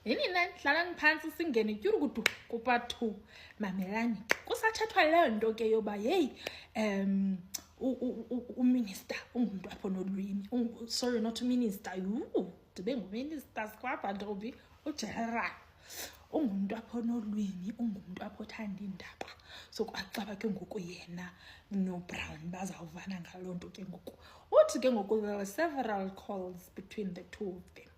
yini nani hlala ngiphansi singene tyurukudu kupart 2 mamelani kusathethwa leyo nto ke yoba hey uminister ungumuntu apho nolwimi sorry not minister ndibe nguminister sikwapha ntombi ugeneral ungumuntu apho nolwimi ungumuntu apho thanda indaba so kwacaba ke ngoku yena no Brown bazawuvana ngaloo nto ke ngoku uthi ke ngoku there were several calls between the two of them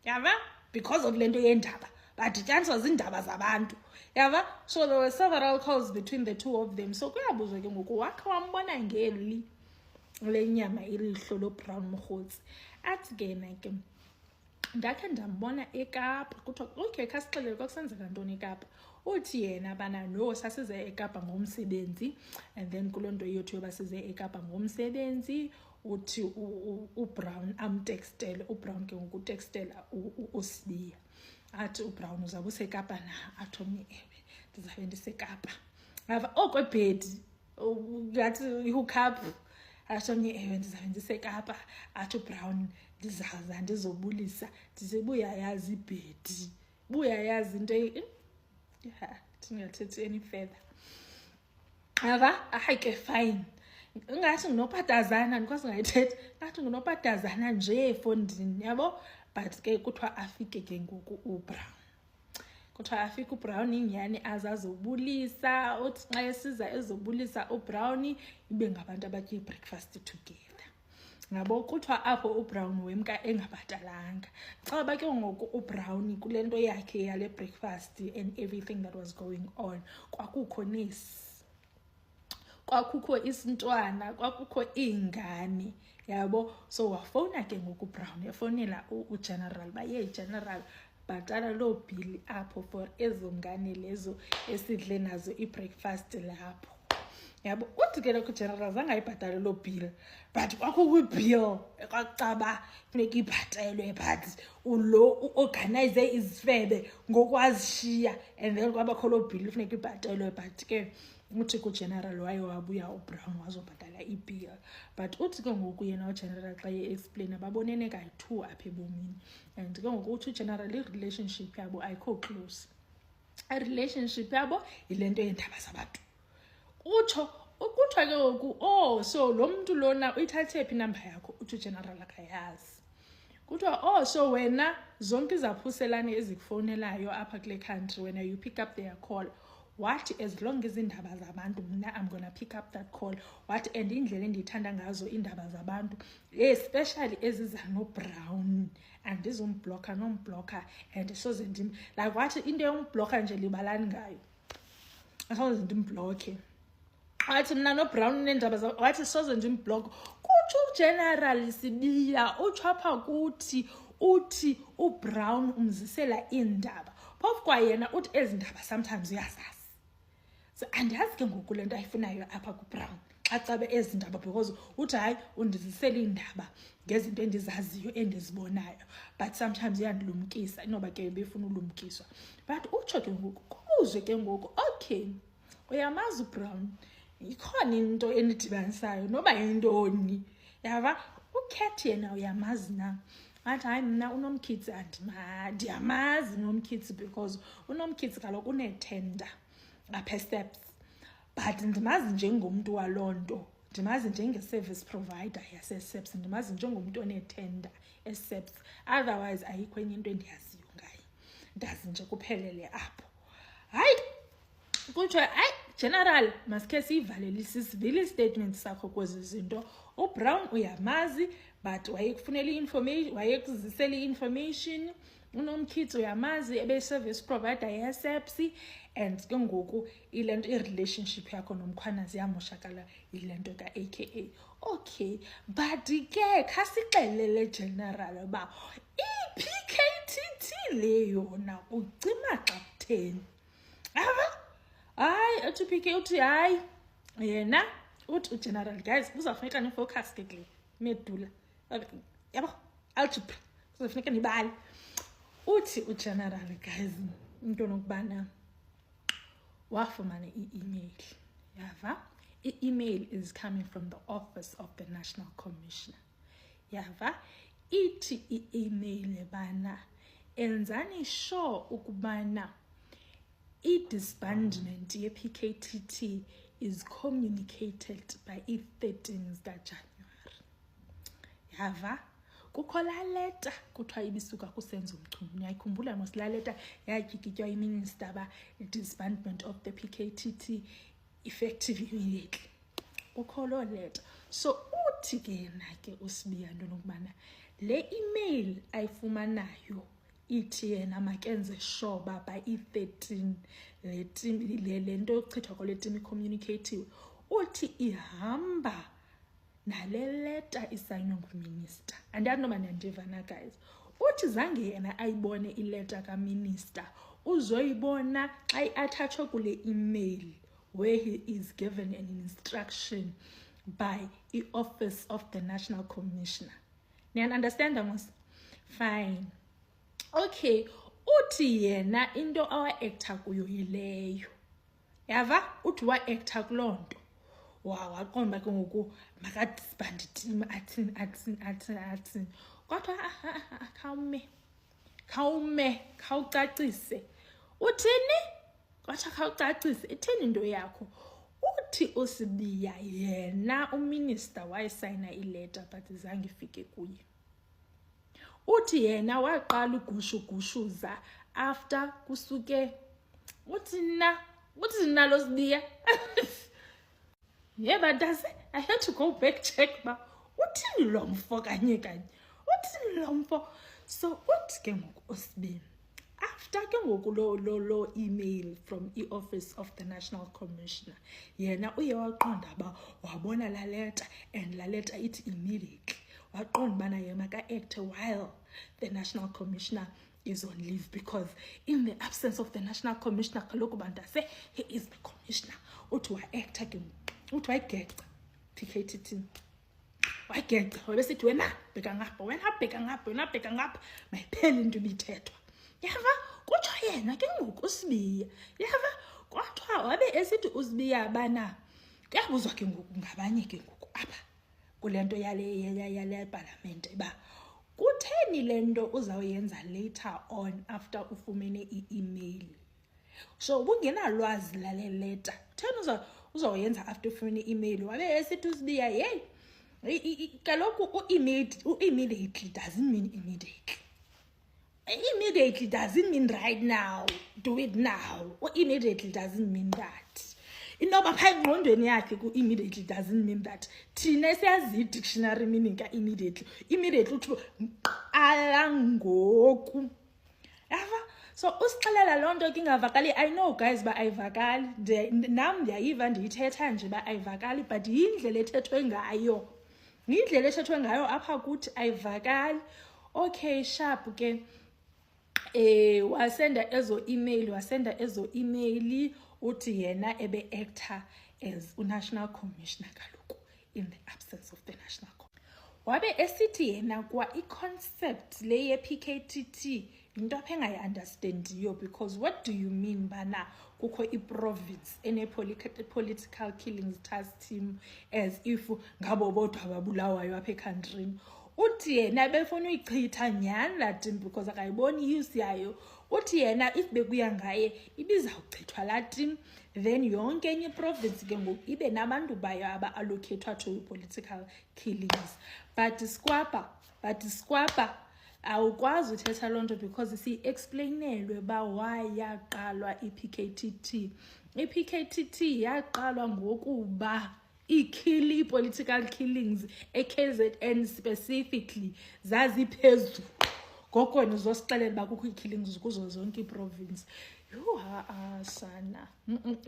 yava because of lento yendaba badityaniswa zindaba zabantu yava so there were several calls between the two of them so kuyabuzwa ke ngoku wakhe wambona ngeli lenyama ilihlo lo Brown Mokgotsi athi ke ndakhe ndambona eKapa kuthiwa okay khasixelele kwakusenzeka ntoni eKapa uthi yena bana no sasize eKapa ngomsebenzi and then kulonto yethu yoba size eKapa ngomsebenzi uthi uBrown amtextele uBrown ke ngokutextela uSibiya athi uBrown uzabe useKapa na athomi ewe ndizabe ndiseKapa ava okwebhedi ngathi ihookup athomi ewe ndizabe ndiseKapa athi uBrown ndizaza ndizobulisa ndisebuya yazi ibhedi buya yazi into tingathethi any further ava ahike fine ngathi nginophatazana ndikwazi ngayithethi ngathi nginophatazana nje efondini yabo but ke kuthiwa afike ke ngoku uBrown kuthiwa afike uBrown inyani azazobulisa uthi xa esiza ezobulisa uBrown ibe ngabantu abatye breakfast together ngabo kuthiwa apho uBrown wemka engabhatalanga xa bake ngoku uBrown kulento yakhe yale breakfast and everything that was going on kwakukho nesi kwakukho isintwana kwakukho ingane yabo so wafona ke ngoku Brown yafonela uGeneral baye General bhatala lo bill apho for ezongane lezo esidle nazo ibreakfast lapho yabo uthi ke lo General zangayibhatala lo bill but kwakukho bill kwacaba funeka ibhatelwe but ulo organize izifebe ngokwazishiya and then kwabakho lo bill funeka ibhatelwe but ke uthi kuGeneral waye wabuya uBrown wazobhatala ibill but uthi ke ngoku yena uGeneral xa explain babonene kayi2 apha ebomini and ke ngoku uthi uGeneral relationship yabo ayikho close a relationship yabo ilento yendaba zabantu utsho ukuthiwa ke ngoku so lo muntu lona uyithathe phi number yakho uthi uGeneral akayazi kuthiwa so wena zonke izaphuselane ezikufonelayo apha kule country when you pick up their call what as long as indaba zabantu mina I'm gonna pick up that call what and indlela endiyithanda ngazo indaba zabantu especially eziza no Brown and izomblocker nomblocker and soze ndim like what into yomblocker nje libalani ngayo asoze ndimblocke athi mina no Brown nendaba wathi soze ndimblock kuthi uGeneral Sibiya uchapha kuthi uthi uBrown umzisela indaba phofu kwayena uthi ezindaba sometimes uyazazi so andiyazi ke ngoku lento ayifunayo apha kuBrown xa cabe ezindaba because uthi hayi undizisela indaba ngezinto endizaziyo endizibonayo but sometimes uyandilumkisa inoba ke befuna ulumkiswa but utsho ke ngoku kubuzwe ke ngoku okay uyamazi uBrown ikhona into enidibanisayo noba yintoni yava uKat yena uyamazi na athi hayi mina uNomkhithi ndiyamazi uNomkhithi because uNomkhithi kaloku unethenda apha steps but ndimazi njengomuntu walonto ndimazi njenge-service provider yase-SAPS ndimazi njengomuntu onethenda e-SAPS otherwise ayikho enye into endiyaziyo ngaye ndazi nje kuphelele apho hayi kuthiwa hayi General maske sivalelise isivile statement sakho kwezi zinto uBrown uyamazi but wayekufunela information wayekuzisela information uNomkhithi uyamazi ebe-service provider ye-SAPS and ke ngoku ilento i-relationship yakho nomkhwanazi yamoshakala ilento ka-AKA okay but ke khasixelele General ba i-PKTT le yona ucima xa kutheni hayi athi PK uthi hayi yena uthi uGeneral guys kuzafuneka nifocus ke kule medula yabo algebra kuzafuneka nibale uthi uGeneral guys into nokubana wafumana i-email yava i-email is coming from the office of the National Commissioner yava ithi i-email bana enzani sure ukubana i-disbandment ye-PKTT is communicated by i-13 kaJanuwari. Yava? Kukho laa leta kuthiwa ibisuka kuSenzo Mchunu. Niyayikhumbula mos laa leta yatyikitywa iminister uba i-disbandment of the PKTT effective immediately. Kukho loo leta. So uthi ke yena ke uSibiya ntoni ukubana le email ayifumanayo ithi yena makenze sure uba by i-13 le nto yokuchithwa kwale tim icommunicatiwe, uthi ihamba nale leta isayinwe nguminister. Andazi noba niyandiva na guys. Uthi zange yena ayibone ileta kaminister, uzoyibona xa i-attachwe kule email where he is given an instruction by the Office of the National Commissioner. Niyan understand mos? Fine. Okay, uthi yena into awa-acta kuyo yileyo. Yava? Uthi wa-acta kuloo nto. Waqonda ke ngoku makadisbande itim athini. Kodwa khawucacise. Uthini? Kodwa khawucacise. Ithini into yakho? Uthi uSibiya yena uminister wayesayina ileta but zange ifike kuye. Uthi yena waqala ugushugushuza after kusuke uthi nalo Sibiya. Yeah, but I had to go back check ba uthini lo mfo kanye uthini lo mfo. So uthi ke ngoku uSibiya after ke ngoku lo email from the Office of the National Commissioner, yena uye waqonda ba wabona la letter and la letter ithi immediately waqonda bana yena ka-act while the National Commissioner is on leave, because in the absence of the National Commissioner kaloku bantu say he is the commissioner. Uthi wa-acta ke uthi wayigeca PKTT wayigeca wabesithi wena bheka ngapha mayiphele into ibithethwa. Yava? Kutsho yena ke ngoku uSibiya. Yava? Kwathiwa wabe esithi uSibiya bana kuyabuzwa ke ngoku ngabanye ke ngoku apha kule nto yale parliament ba kutheni le nto uzawuyenza later on after ufumene i-email. So ubungenalwazi lale letter. Kutheni uzawuyenza after ufumene i-email? Wabe esithi uSibiya kaloku immediately doesn't mean immediately. Immediately doesn't mean right now. Do it now. Immediately doesn't mean that. Inoba pha engqondweni yakhe ku-immediately doesn't mean that. Thina siyazi i-dictionary meaning ka-immediately. Immediately uthi qala ngoku. Yava? So usixelela loo nto ke ingavakali. I know guys ba ayivakali. Nam ndiyayiva ndiyithetha nje ba ayivakali, but yindlela ethethwe ngayo. Yindlela ethethwe ngayo apha kuthi ayivakali. Okay, sharp ke. Wasenda ezo email uthi yena ebe actor as National Commissioner kaloku in the absence of the National Commissioner. Wabe esithi yena kwa i-concept le ye-PKTT into apha engayi-understandiyo, because what do you mean bana kukho i-province ene-political killings task team as if ngabo bodwa ababulawayo apha ekhantrini? Uthi yena befuna uyichitha nyhani laa tim because akayiboni use yayo. Uthi yena if bekuya ngaye ibizawuchithwa laa tim, then yonke enye iprovince ke ngoku ibe nabantu bayo aba-allocatwa to political killings. But skwapa awukwazi uthetha loo nto because si-explainelwe ba why yaqalwa i-PKTT. I-PKTT yaqalwa ngokuba political killings e-KZN specifically zaziphezulu. Ngoko nizosixelela ba kukho i-killings kuzo zonke i-province. Sana.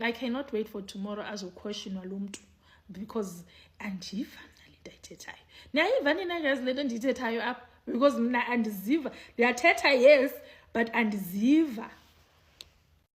I cannot wait for tomorrow azoquestionwa lo mntu because andiva mna le nto ayithethayo. Niyayiva nina guys le nto ndiyithethayo apha? Because mna andiziva. Ndiyathetha yes, but andiziva.